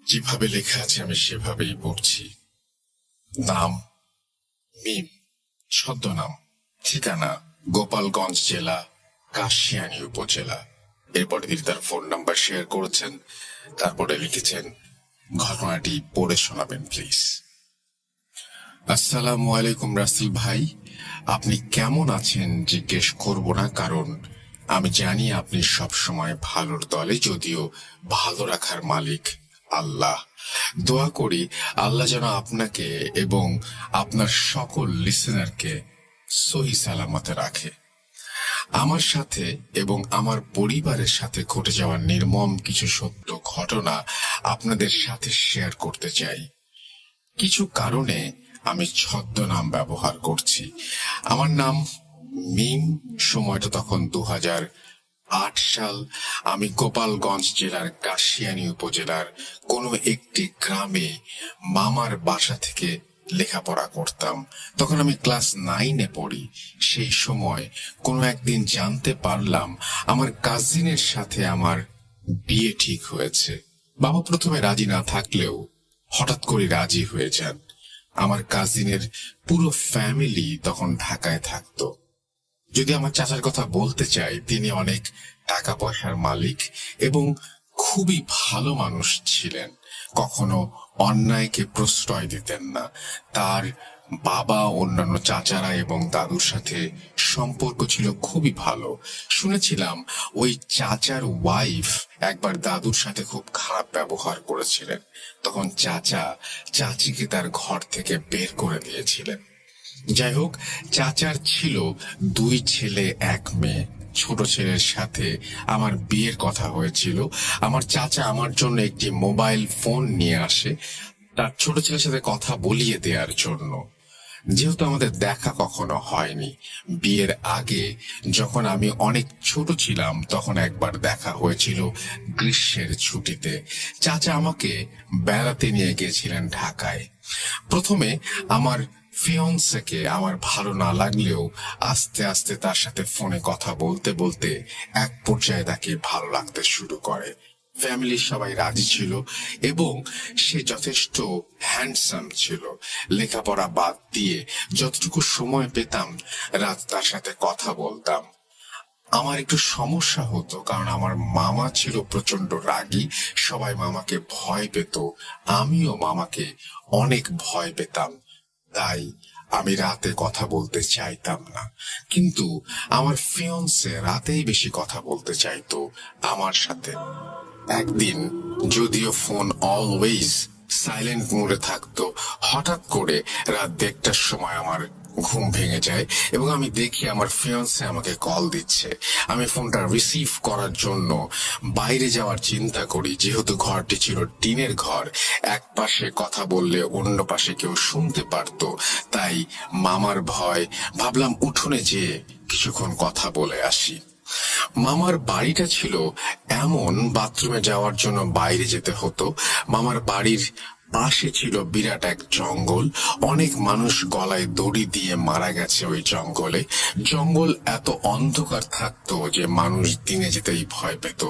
যেভাবে লেখা আছে আমি সেভাবেই পড়ছি। নাম মিম, ছদ্মনাম, ঠিকানা গোপালগঞ্জ জেলা, কাশিয়ানী উপজেলা। এরপরে তিনি তার ফোন নাম্বার শেয়ার করেছেন। তারপরে লিখেছেন, ঘটনাটি পড়ে শোনাবেন প্লিজ। আসসালামু আলাইকুম রাসেল ভাই, আপনি কেমন আছেন জিজ্ঞেস করব না, কারণ আমি জানি আপনি সব সময় ভালোর দলে, যদিও ভালো রাখার মালিক আল্লাহ। দোয়া করি আল্লাহ যেন আপনাকে এবং আপনার সকল লিসেনারকে সহি সালামতে রাখে। আমার সাথে এবং আমার পরিবারের সাথে ঘটে যাওয়া নির্মম কিছু সত্য ঘটনা আপনাদের সাথে শেয়ার করতে চাই। কিছু কারণে আমি ছদ্মনাম ব্যবহার করছি। আমার নাম মিম। সময়টা তখন 2008 সাল। আমি গোপালগঞ্জ জেলার কাশিয়ানী উপজেলার কোনো একটি গ্রামে মামার বাসা থেকে লেখাপড়া করতাম। তখন আমি ক্লাস 9-এ পড়ি। সেই সময় কোনো একদিন জানতে পারলাম আমার কাজিনের সাথে আমার বিয়ে ঠিক হয়েছে। বাবা প্রথমে রাজি না থাকলেও হঠাৎ করে রাজি হয়ে যান। আমার কাজিনের পুরো ফ্যামিলি তখন ঢাকায় থাকতো। যদি আমার চাচার কথা বলতে চাই, তিনি অনেক টাকা পয়সার মালিক এবং খুবই ভালো মানুষ ছিলেন। কখনো অন্যায়কে প্রশ্রয় দিতেন না। তার বাবা, অন্যান্য চাচারা এবং দাদুর সাথে সম্পর্ক ছিল খুবই ভালো। শুনেছিলাম ওই চাচার ওয়াইফ একবার দাদুর সাথে খুব খারাপ ব্যবহার করেছিলেন। তখন চাচা চাচিকে তার ঘর থেকে বের করে দিয়েছিলেন। যাই হোক, চাচার ছিল 2 ছেলে 1 মেয়ে। ছোট ছেলের সাথে আমার বিয়ের কথা হয়েছিল। আমার চাচা আমার জন্য একটি মোবাইল ফোন নিয়ে আসে তার ছোট ছেলের সাথে কথা বলিয়ে দেওয়ার জন্য। যেহেতু আমাদের দেখা কখনো হয়নি, বিয়ের আগে যখন আমি অনেক ছোট ছিলাম তখন একবার দেখা হয়েছিল গ্রীষ্মের ছুটিতে। চাচা আমাকে বেড়াতে নিয়ে গিয়েছিলেন ঢাকায়। প্রথমে আমার ফিয়ন্সেকে আমার ভালো না লাগলেও আস্তে আস্তে তার সাথে ফোনে কথা বলতে বলতে এক পর্যায়ে তাকে ভালো লাগতে শুরু করে। ফ্যামিলির সবাই রাজি ছিল এবং সে যথেষ্ট হ্যান্ডসাম ছিল। লেখাপড়া বাদ দিয়ে যতটুকু সময় পেতাম রাত তার সাথে কথা বলতাম। আমার একটু সমস্যা হতো, কারণ আমার মামা ছিল প্রচন্ড রাগী। সবাই মামাকে ভয় পেত, আমিও মামাকে অনেক ভয় পেতাম। তাই আমি রাতে কথা বলতে চাইতাম না। কিন্তু আমার ফিয়ন্সে রাতেই বেশি কথা বলতে চাইতো আমার সাথে। একদিন, যদিও ফোন অলওয়েজ সাইলেন্ট মোডে থাকতো, হঠাৎ করে রাত 1টার সময় আমার ঘুম ভেঙে যায় এবং আমি দেখি আমার ফিয়ন্সে আমাকে কল দিচ্ছে। আমি ফোনটা রিসিভ করার জন্য বাইরে যাওয়ার চিন্তা করি। যেহেতু ঘরটি ছিল টিনের ঘর, এক পাশে কথা বললে অন্য পাশে কেউ শুনতে পারতো, তাই মামার ভয়, ভাবলাম উঠোনে যেয়ে কিছুক্ষণ কথা বলে আসি। মামার বাড়িটা ছিল এমন, বাথরুমে যাওয়ার জন্য বাইরে যেতে হতো। মামার বাড়ির পাশে ছিল বিরাট এক জঙ্গল। অনেক মানুষ গলায় দড়ি দিয়ে মারা গেছে ওই জঙ্গলে। জঙ্গল এত অন্ধকার থাকতো যে মানুষ দিনে যেতেই ভয় পেত।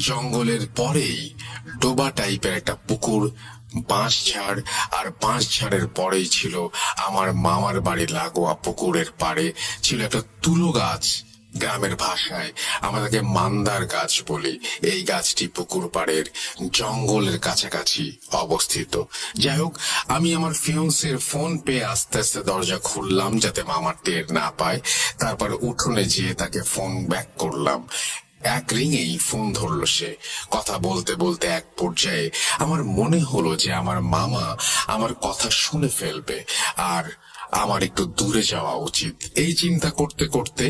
জঙ্গলের পরেই ডোবা টাইপের একটা পুকুর, বাঁশঝাড়, আর বাঁশঝাড়ের পরেই ছিল আমার মামার বাড়ি লাগোয়া পুকুরের পাড়ে ছিল একটা তুলো গাছ। গ্রামের ভাষায় আমরা তাকে মান্দার গাছ বলি। এই গাছটি পুকুর পাড়ের জঙ্গলের কাছাকাছি অবস্থিত। যাই হোক, আমি আমার ফিয়ন্সের ফোন পেয়ে আস্তে আস্তে দরজা খুললাম যাতে মামার টের না পায়। তারপর উঠোনে যেয়ে তাকে ফোন ব্যাক করলাম। এক রিংয়েই ফোন ধরলো সে। কথা বলতে বলতে এক পর্যায়ে আমার মনে হলো যে আমার মামা আমার কথা শুনে ফেলবে আর আমার একটু দূরে যাওয়া উচিত। এই চিন্তা করতে করতে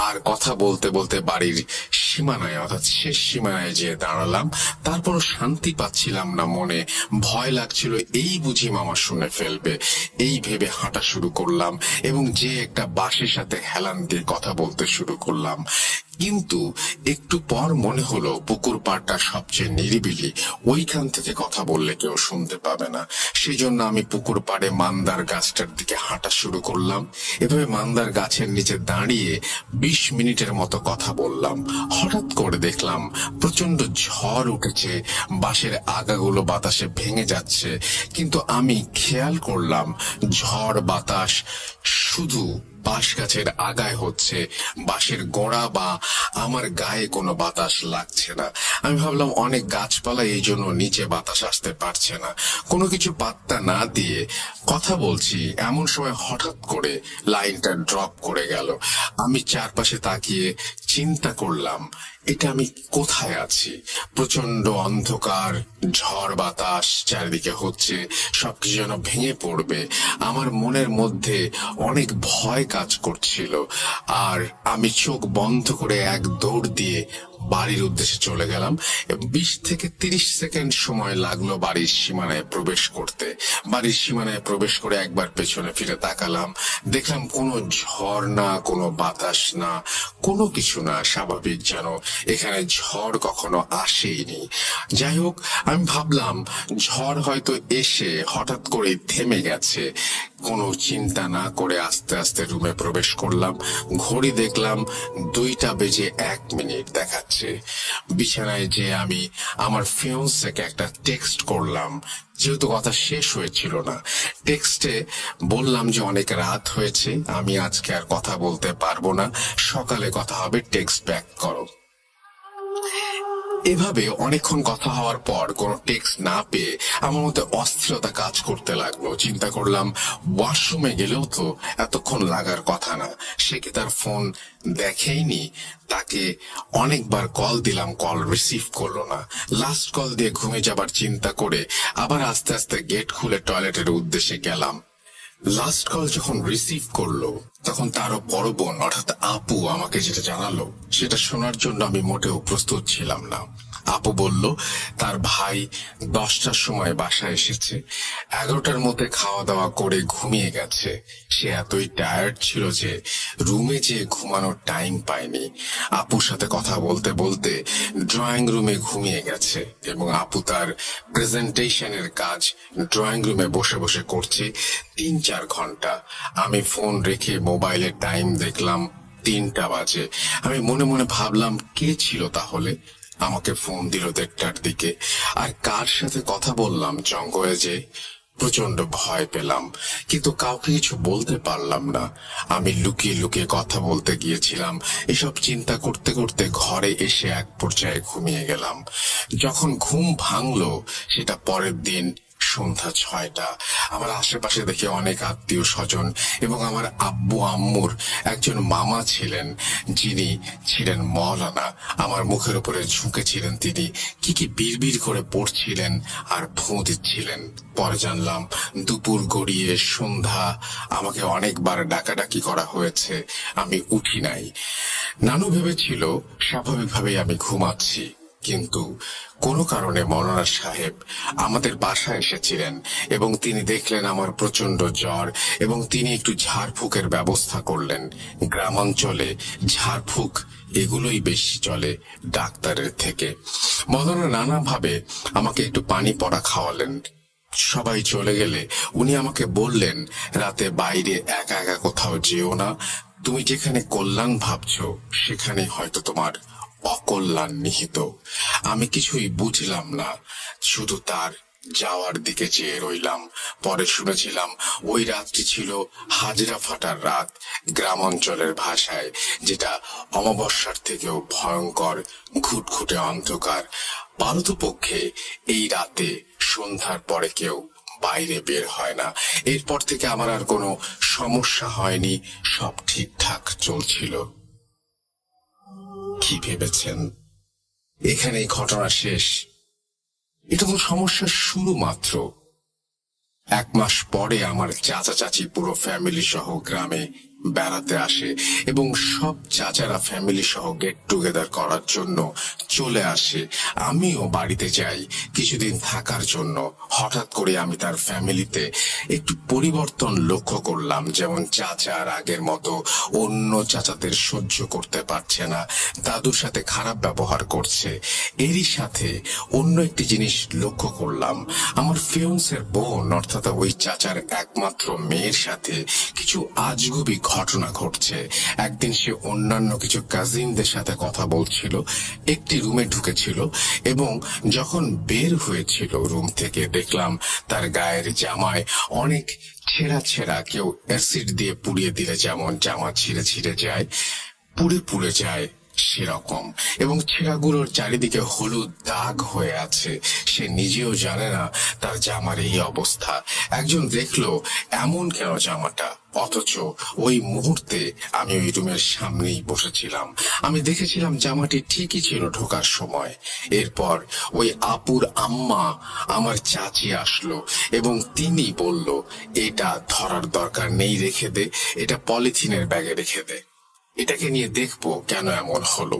আর কথা বলতে বলতে বাড়ির সীমানায়, অর্থাৎ শেষ সীমানায় যেয়ে দাঁড়ালাম। তারপরও শান্তি পাচ্ছিলাম না মনে, ভয় লাগছিল এই বুঝি মামা শুনে ফেলবে। এই ভেবে হাঁটা শুরু করলাম এবং যে একটা বাঁশের সাথে হেলান দিয়ে কথা বলতে শুরু করলাম। কিন্তু একটু পর মনে হলো পুকুর পাড়টা সবচেয়ে নিরিবিলি, ওইখান থেকে কথা বললে কেউ শুনতে পাবে না। সেই জন্য আমি পুকুর পাড়ে মান্দার গাছটার দিকে হাঁটা শুরু করলাম। এভাবে মান্দার গাছের নিচে দাঁড়িয়ে 20 মিনিটের মতো কথা বললাম। হঠাৎ করে দেখলাম প্রচন্ড ঝড় উঠেছে, বাঁশের আগাগুলো বাতাসে ভেঙে যাচ্ছে। কিন্তু আমি খেয়াল করলাম ঝড় বাতাস শুধু বাঁশ গাছের আগায় হচ্ছে, বাঁশের গোড়া বা আমার গায়ে কোনো বাতাস লাগছে না। আমি ভাবলাম অনেক গাছপালা এই জন্য নিচে বাতাস আসতে পারছে না। কোনো কিছু পাত্তা না দিয়ে কথা বলছি, এমন সময় হঠাৎ করে লাইনটা ড্রপ করে গেল। আমি চারপাশে তাকিয়ে চিন্তা করলাম, এটা আমি কোথায় আছি? প্রচন্ড অন্ধকার, ঝড় বাতাস চারিদিকে হচ্ছে, সবকিছু যেন ভেঙে পড়বে। আমার মনের মধ্যে অনেক ভয় কাজ করছিল, আর আমি চোখ বন্ধ করে এক দৌড় দিয়ে বাড়ির উদ্দেশ্যে চলে গেলাম। 20 থেকে 30 সেকেন্ড সময় লাগলো বাড়ির সীমানায় প্রবেশ করতে। বাড়ির সীমানায় প্রবেশ করে একবার পেছনে ফিরে তাকালাম, দেখলাম কোনো ঝড় না, কোনো বাতাস না, কোনো কিছু না, স্বাভাবিক যেন এখানে ঝড় কখনো আসেইনি। যাই হোক, আমি ভাবলাম ঝড় হয়তো এসে হঠাৎ করে থেমে গেছে। কোনো চিন্তা না করে আস্তে আস্তে রুমে প্রবেশ করলাম। ঘড়ি দেখলাম 2টা বেজে 1 মিনিট দেখাচ্ছে। বিছানায় যে আমি আমার ফিয়ন্সেকে একটা টেক্সট করলাম, যেহেতু কথা শেষ হয়েছিল না। টেক্সটে বললাম যে অনেক রাত হয়েছে, আমি আজকে আর কথা বলতে পারবো না, সকালে কথা হবে, টেক্সট ব্যাক করো। এভাবে অনেকক্ষণ কথা হওয়ার পর কোনো টেক্সট না পেয়ে আমার মধ্যে অস্থিরতা কাজ করতে লাগলো। চিন্তা করলাম ওয়াশরুমে গেলেও তো এতক্ষণ লাগার কথা না, সে কি তার ফোন দেখেইনি? তাকে অনেকবার কল দিলাম, কল রিসিভ করলো না। লাস্ট কল দিয়ে ঘুমিয়ে যাবার চিন্তা করে আবার আস্তে আস্তে গেট খুলে টয়লেটের উদ্দেশ্যে গেলাম। লাস্ট কল যখন রিসিভ করলো, তখন তারও বড় বোন অর্থাৎ আপু আমাকে যেটা জানালো, সেটা শোনার জন্য আমি মোটেও প্রস্তুত ছিলাম না। আপু বলল তার ভাই 10টার সময় বাসায় এসেছে, 11টার মধ্যে খাওয়া দাওয়া করে ঘুমিয়ে গেছে। সে এতই টায়ার্ড ছিল যে রুমে যে ঘুমানোর টাইম পায়নি। আপুর সাথে কথা বলতে বলতে ড্রয়িং রুমে ঘুমিয়ে গেছে, এবং আপু তার প্রেজেন্টেশনের কাজ ড্রয়িং রুমে বসে বসে করছে 3-4 ঘন্টা। আমি ফোন রেখে মোবাইলে টাইম দেখলাম 3টা বাজে। আমি মনে মনে ভাবলাম, কে ছিল তাহলে আমাকে ফোন দিল 1টার দিকে, আর কার সাথে কথা বললাম জঙ্গলে যে? প্রচন্ড ভয় পেলাম, কিন্তু কাউকে কিছু বলতে পারলাম না। আমি লুকিয়ে লুকিয়ে কথা বলতে গিয়েছিলাম। এসব চিন্তা করতে করতে ঘরে এসে এক পর্যায়ে ঘুমিয়ে গেলাম। যখন ঘুম ভাঙলো সেটা পরের দিন সন্ধ্যা 6টা। আমার আশেপাশে দেখে অনেক আত্মীয় স্বজন এবং আমার আব্বু আম্মুর একজন মামা ছিলেন, যিনি ছিলেন মওলানা। আমার মুখের উপরে ঝুঁকেছিলেন তিনি, কি কি বিড়বিড় করে পড়ছিলেন আর ফোঁ দিচ্ছিলেন। পরে জানলাম দুপুর গড়িয়ে সন্ধ্যা, আমাকে অনেকবার ডাকাডাকি করা হয়েছে, আমি উঠি নাই। নানু ভেবেছিল স্বাভাবিকভাবেই আমি ঘুমাচ্ছি, কিন্তু কোনো কারণে মৌলানা সাহেব আমাদের বাসায় এসেছিলেন এবং তিনি দেখলেন আমার প্রচন্ড জ্বর, এবং তিনি একটু ঝাড়ফুঁকের ব্যবস্থা করলেন। গ্রামাঞ্চলে ঝাড়ফুঁক এগুলোই বেশি চলে ডাক্তারের থেকে। মৌলানা নানাভাবে আমাকে একটু পানি পড়া খাওয়ালেন। সবাই চলে গেলে উনি আমাকে বললেন, রাতে বাইরে একা একা কোথাও যেও না, তুমি যেখানে কল্যাণ ভাবছো সেখানে হয়তো তোমার অকল্যাণ নিহিত। আমি কিছুই বুঝলাম না, শুধু তার যাওয়ার দিকে চেয়ে রইলাম। পরে শুনেছিলাম ওই রাতটি ছিল হাজরা ফাটার রাত, গ্রাম অঞ্চলের ভাষায়, যেটা অমাবস্যার থেকেও ভয়ঙ্কর, ঘুটঘুটে অন্ধকার। পারতপক্ষে এই রাতে সন্ধ্যার পরে কেউ বাইরে বের হয় না। এরপর থেকে আমার আর কোনো সমস্যা হয়নি, সব ঠিকঠাক চলছিল। কি ভেবেছেন এখানেই ঘটনা শেষ? এটা তো সমস্যার শুরু মাত্র। 1 মাস পরে আমার চাচা চাচি পুরো ফ্যামিলি সহ গ্রামে বেড়াতে আসে এবং সব চাচারা ফ্যামিলি সহ গেট টুগেদার করার জন্য চলে আসে। আমিও বাড়িতে যাই কিছুদিন থাকার জন্য। হঠাৎ করে আমি তার ফ্যামিলিতে একটু পরিবর্তন লক্ষ্য করলাম, যেমন চাচা আর আগের মতো অন্য চাচাদের সহ্য করতে পারছে না, দাদুর সাথে খারাপ ব্যবহার করছে। এরই সাথে অন্য একটি জিনিস লক্ষ্য করলাম, আমার ফিয়ন্সের বোন অর্থাৎ ওই চাচার একমাত্র মেয়ের সাথে কিছু আজগুবি ঘটনা ঘটছে। একদিন সে অন্যান্য কিছু কাজিনদের সাথে কথা বলছিল, একটি রুমে ঢুকেছিল এবং যখন বের হয়েছিল রুম থেকে দেখলাম তার গায়ের জামায় অনেক ছেঁড়া ছেঁড়া, কেউ অ্যাসিড দিয়ে পুড়িয়ে দিলে যেমন জামা ছিঁড়ে ছিঁড়ে যায়, পুড়ে পুড়ে যায় সেরকম, এবং ছেঁড়াগুলোর চারিদিকে হলুদ দাগ হয়ে আছে। সে নিজেও জানে না তার জামার এই অবস্থা। একজন দেখলো এমন কেন জামাটা, অথচ ওই মুহূর্তে আমি ওই রুমের সামনেই বসেছিলাম। আমি দেখেছিলাম জামাটি ঠিকই ছিল ঢোকার সময়। এরপর ওই আপুর আম্মা আমার চাচি আসলো এবং তিনি বলল, এটা ধরার দরকার নেই, রেখে দে, এটা পলিথিনের ব্যাগে রেখে দে, এটাকে নিয়ে দেখবো কেন এমন হলো।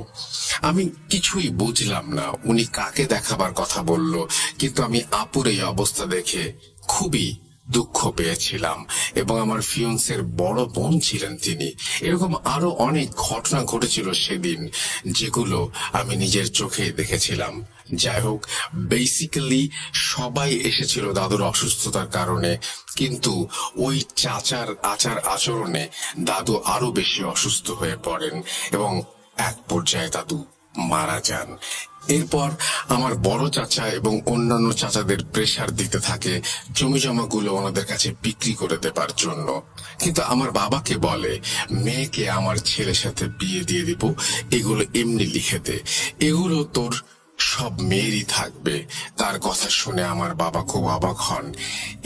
আমি কিছুই বুঝলাম না উনি কাকে দেখাবার কথা বলল, কিন্তু আমি আপুর এই অবস্থা দেখে খুবই দুঃখ পেয়েছিলাম এবং আমার ফিয়ন্সের বড় বোন ছিলেন তিনি। এরকম আরো অনেক ঘটনা ঘটেছিল সেদিন, যেগুলো আমি নিজের চোখে দেখেছিলাম। যাই হোক, বেসিক্যালি সবাই এসেছিল দাদুর অসুস্থতার কারণে, কিন্তু ওই চাচার আচার আচরণে দাদু আরো বেশি অসুস্থ হয়ে পড়েন এবং এক পর্যায়ে দাদু মারা যান। এরপর আমার বড় চাচা এবং অন্যান্য চাচাদের প্রেসার দিতে থাকে জমি জমাগুলো ওনাদের কাছে বিক্রি করে দেবার জন্য, কিন্তু আমার বাবাকে বলে, মেয়েকে আমার ছেলের সাথে বিয়ে দিয়ে দিব, এগুলো এমনি লিখে দে, এগুলো তোর সব মেয়েরই থাকবে। তার কথা শুনে আমার বাবা খুব অবাক হন।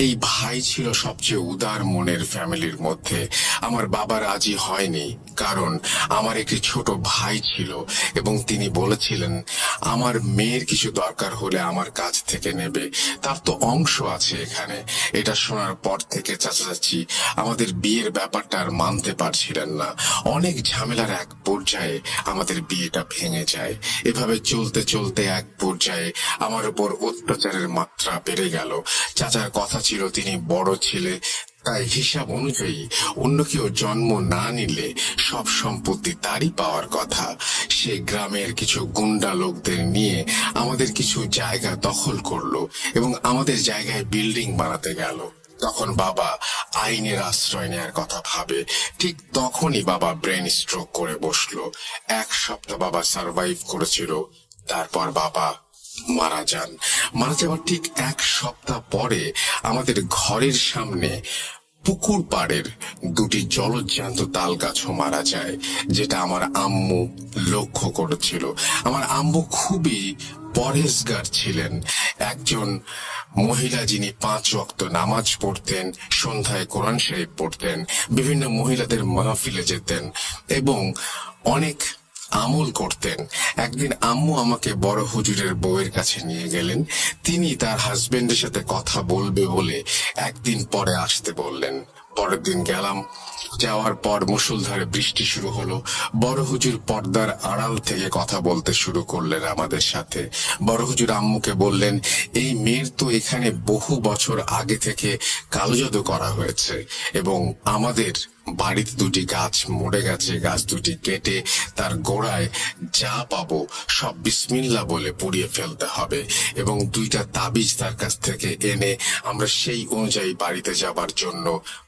এই ভাই ছিল সবচেয়ে উদার মনের ফ্যামিলির মধ্যে। আমার বাবা রাজি হয়নি, কারণ আমার একটি ছোট ভাই ছিল এবং তিনি বলেছিলেন আমার মেয়ের কিছু দরকার হলে আমার কাছ থেকে নেবে, তার তো অংশ আছে এখানে। এটা শোনার পর থেকে চাচা চাচি আমাদের বিয়ের ব্যাপারটা আর মানতে পারছিলেন না। অনেক ঝামেলার এক পর্যায়ে আমাদের বিয়েটা ভেঙে যায়। এভাবে চলতে চলতে এক পর্যায়ে আমার উপর অত্যাচারের মাত্রা বেড়ে গেল। চাচার কথা ছিল তিনি বড় ছেলে, তাই হিসাব অনুযায়ী অন্য কেউ জন্ম না নিলে সব সম্পত্তি তারই পাওয়ার কথা। সে গ্রামের কিছু গুন্ডা লোকদের নিয়ে আমাদের কিছু জায়গা দখল করলো এবং আমাদের জায়গায় বিল্ডিং বানাতে গেল। তখন বাবা আইনের আশ্রয় নেওয়ার কথা ভাবে। ঠিক তখনই বাবা ব্রেন স্ট্রোক করে বসলো। 1 সপ্তাহ বাবা সার্ভাইভ করেছিল, তারপর বাবা মারা যান। মারা যাওয়ার ঠিক 1 সপ্তাহ পরে আমাদের ঘরের সামনে পুকুর পাড়ের 2টি জলজ্যান্ত তাল গাছও মারা যায়, যেটা আমার আম্মু লক্ষ্য করেছিল। আমার আম্মু খুবই পরহেজগার ছিলেন, একজন মহিলা যিনি 5 ওয়াক্ত নামাজ পড়তেন, সন্ধ্যায় কোরআন শরীফ পড়তেন, বিভিন্ন মহিলাদের মাহফিলে যেতেন এবং অনেক আমল করতেন। একদিন আম্মু আমাকে বড় হুজুরের বউয়ের কাছে নিয়ে গেলেন। তিনি তার হাজবেন্ডের সাথে কথা বলবে বলে একদিন পরে আসতে বললেন। পরের দিন গেলাম। যাওয়ার পর মুষলধারে বৃষ্টি শুরু হলো। বড় হুজুর পর্দার আড়াল থেকে কথা বলতে শুরু করলেন আমাদের সাথে। বড় হুজুর আম্মুকে বললেন, এই মেয়ের তো এখানে বহু বছর আগে থেকে কালো জাদু করা হয়েছে এবং আমাদের বাড়িতে 2টি গাছ মরে গেছে, গাছ 2টি কেটে তার গোড়ায় যা পাবো সব বিসমিল্লাহ বলে পুড়িয়ে ফেলতে হবে এবং 2টা তাবিজ তার কাছ থেকে এনে আমরা সেই অনুযায়ী বাড়িতে যাবার জন্য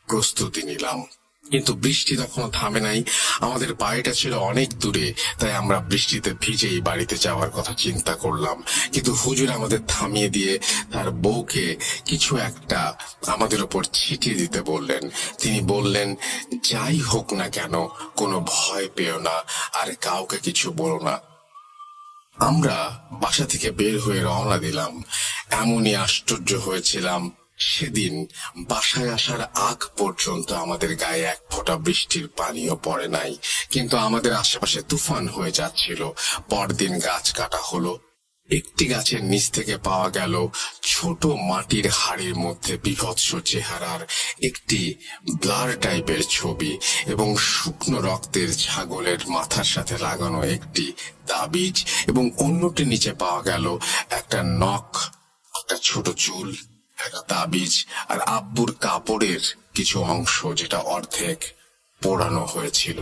প্রস্তুতি নিলাম। কিন্তু বৃষ্টি তখনও থামে নাই। আমাদের বাড়িটা ছিল অনেক দূরে, তাই আমরা বৃষ্টিতে ভিজেই বাড়িতে যাওয়ার কথা চিন্তা করলাম। কিন্তু হুজুর আমাদের থামিয়ে দিয়ে তার বউকে কিছু একটা আমাদের উপর ছিটিয়ে দিতে বললেন। তিনি বললেন, যাই হোক না কেন কোনো ভয় পেও না আর কাউকে কিছু বলো না। আমরা বাসা থেকে বের হয়ে রওনা দিলাম। এমনই আশ্চর্য হয়েছিলাম, সেদিন বাসায় আসার আগ পর্যন্ত আমাদের গায়ে এক ফোঁটা বৃষ্টির পানিও পড়ে নাই, কিন্তু আমাদের আশেপাশে তুফান হয়ে যাচ্ছিল। পরদিন গাছ কাটা হলো একটি গাছের নিচ থেকে পাওয়া গেল ছোট মাটির হাড়ির মধ্যে বীভৎস চেহারার একটি ব্লার টাইপের ছবি এবং শুকনো রক্তের ছাগলের মাথার সাথে লাগানো একটি তাবিজ, এবং অন্যটির নিচে পাওয়া গেল একটা নখ, একটা ছোট চুল, একটা তাবিজ আর আব্বুর কাপড়ের কিছু অংশ যেটা অর্ধেক পোড়ানো হয়েছিল।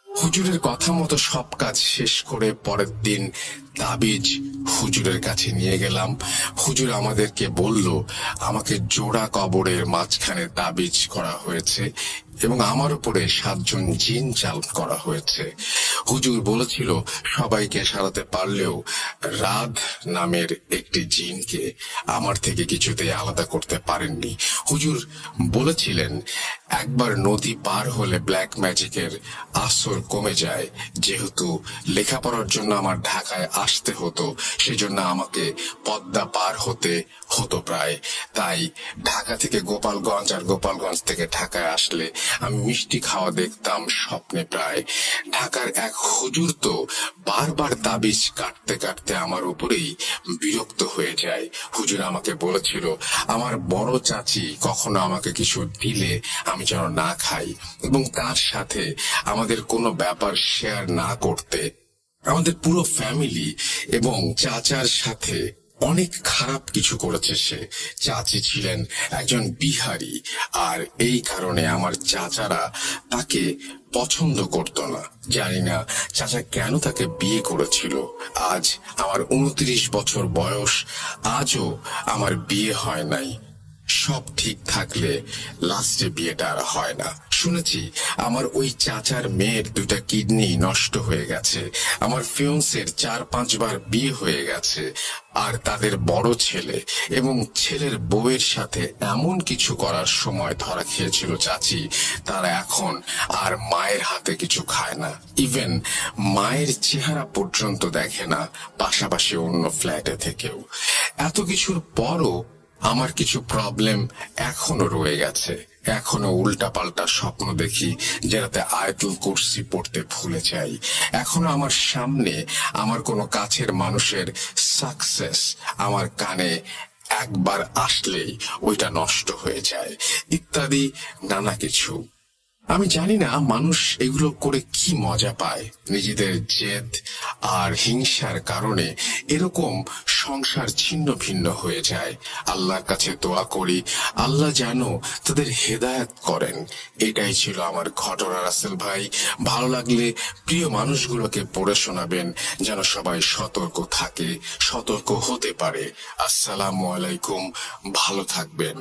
হুজুরের কথা মতো সব কাজ শেষ করে পরের দিন তাবিজ হুজুরের কাছে নিয়ে গেলাম। হুজুর আমাদেরকে বলল আমাকে জোড়া কবরের মাঝখানে তাবিজ করা হয়েছে এবং আমার উপরে 7 জন জিন চালন করা হয়েছে। হুজুর বলেছিল সবাইকে সারাতে পারলেও রাধ নামের একটি জিনকে আমার থেকে কিছুতেই আলাদা করতে পারেননি। হুজুর বলেছিলেন একবার নদী পার হলে ব্ল্যাক ম্যাজিকের আসর কমে যায়। যেহেতু লেখাপড়ার জন্য আমার ঢাকায় আসতে হতো, সেজন্য আমাকে পদ্মা পার হতে হতো প্রায়। তাই ঢাকা থেকে গোপালগঞ্জ আর গোপালগঞ্জ থেকে ঢাকায় আসলে আমি মিষ্টি খাওয়া দেখতাম স্বপ্নে প্রায়। ঢাকার এক হুজুর তো বারবার তাবিজ কাটতে কাটতে আমার উপরেই বিরক্ত হয়ে যায়। হুজুর আমাকে বলেছিল আমার বড় চাচি কখনো আমাকে কিছু দিলে আমি যেন না খাই এবং তার সাথে আমাদের কোনো ব্যাপার শেয়ার না করতে। আমাদের পুরো ফ্যামিলি এবং চাচার সাথে অনেক খারাপ কিছু করেছে সে। চাচি ছিলেন একজন বিহারি, আর এই কারণে আমার চাচারা তাকে পছন্দ করত না। জানি না চাচা কেন তাকে বিয়ে করেছিল। আজ আমার 29 বছর বয়স, আজও আমার বিয়ে হয় নাই। সব ঠিক থাকলে লাস্টে বিয়েটা আর হয় না। শুনেছি আমার ওই চাচার মেয়ের 2টা কিডনি নষ্ট হয়ে গেছে। আমার ফিয়ন্সের 4-5 বার বিয়ে হয়ে গেছে, আর তাদের বড় ছেলে এবং ছেলের বউয়ের সাথে এমন কিছু করার সময় ধরা খেয়েছিল চাচি, তারা এখন আর মায়ের হাতে কিছু খায় না। ইভেন মায়ের চেহারা পর্যন্ত দেখে না, পাশাপাশি অন্য ফ্ল্যাটে থেকেও। এত কিছুর পরও আমার কিছু প্রবলেম এখনো রয়ে গেছে। এখনো উল্টাপাল্টা স্বপ্ন দেখি, যেটাতে আয়াতুল কুরসি পড়তে ভুলে যাই। এখনো আমার সামনে আমার কোনো কাছের মানুষের সাকসেস আমার কানে একবার আসলেই ওইটা নষ্ট হয়ে যায়, ইত্যাদি নানা কিছু। আমি জানি না মানুষ এগুলো করে কি মজা পায়। নিজেদের জেদ আর হিংসার কারণে এরকম সংসার ছিন্ন ভিন্ন হয়ে যায়। আল্লাহর কাছে দোয়া করি আল্লাহ যেন তাদের হেদায়েত করেন। এটাই ছিল আমার ঘটনা রাসেল ভাই। ভালো লাগলে প্রিয় মানুষগুলোকে পড়ে শোনাবেন, যেন সবাই সতর্ক থাকে, সতর্ক হতে পারে। আসসালামু আলাইকুম, ভালো থাকবেন।